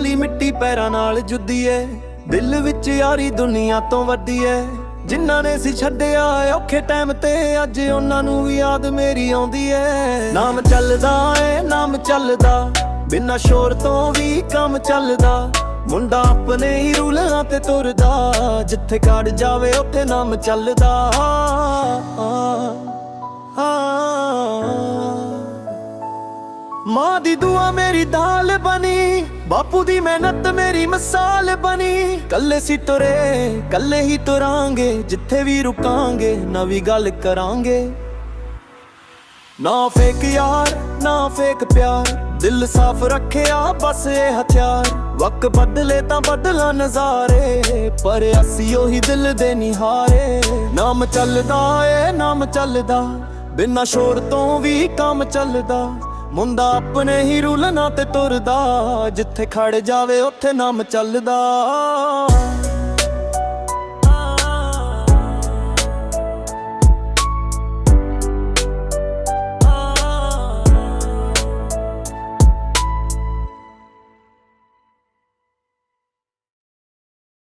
ਕਾਲੀ ਮਿੱਟੀ ਪੈਰਾਂ ਨਾਲ ਜੁੱਦੀ ਏ, ਦਿਲ ਵਿੱਚ ਯਾਰੀ ਦੁਨੀਆ ਤੋਂ ਵੱਡੀ ਏ। ਜਿਨ੍ਹਾਂ ਨੇ ਸੀ ਛੱਡਿਆ ਔਖੇ ਟਾਈਮ ਤੇ, ਅੱਜ ਉਹਨਾਂ ਨੂੰ ਵੀ ਯਾਦ ਮੇਰੀ ਆਉਂਦੀ ਏ। ਨਾਮ ਚੱਲਦਾ ਏ ਨਾਮ ਚੱਲਦਾ, ਬਿਨਾਂ ਸ਼ੋਰ ਤੋਂ ਵੀ ਕੰਮ ਚੱਲਦਾ। ਮੁੰਡਾ ਆਪਣੇ ਹੀ ਰੂਲਾਂ ਤੇ ਤੁਰਦਾ, ਜਿੱਥੇ ਕਾੜ ਜਾਵੇ ਉੱਥੇ ਨਾਮ ਚੱਲਦਾ। ਮਾਂ ਦੀ ਦੁਆ ਮੇਰੀ ਢਾਲ ਬਣੀ, ਬਾਪੂ ਦੀ ਮਿਹਨਤ ਮੇਰੀ ਮਿਸਾਲ ਬਣੀ। ਕੱਲੇ ਸੀ ਤੁਰੇ ਕੱਲੇ ਹੀ ਤੁਰਾਂਗੇ, ਜਿੱਥੇ ਵੀ ਰੁਕਾਂਗੇ ਨਵੀਂ ਗੱਲ ਕਰਾਂਗੇ। ਨਾ ਫੇਕ ਯਾਰ ਨਾ ਫੇਕ ਪਿਆਰ, ਦਿਲ ਸਾਫ਼ ਰੱਖਿਆ ਬਸ ਇਹ ਹਥਿਆਰ। ਵਕਤ ਬਦਲੇ ਤਾਂ ਬਦਲਾ ਨਜ਼ਾਰੇ, ਪਰ ਅਸੀਂ ਉਹੀ ਦਿਲ ਦੇ ਨਿਹਾਰੇ। ਨਾਮ ਚੱਲਦਾ ਏ ਨਾਮ ਚੱਲਦਾ, ਬਿਨਾਂ ਸ਼ੋਰ ਤੋਂ ਵੀ ਕੰਮ ਚੱਲਦਾ। ਮੁੰਡਾ ਆਪਣੇ ਹੀ ਰੂਲਾਂ ਤੇ ਤੁਰਦਾ, ਜਿੱਥੇ ਖੜ ਜਾਵੇ ਉੱਥੇ ਨਾਮ ਚੱਲਦਾ।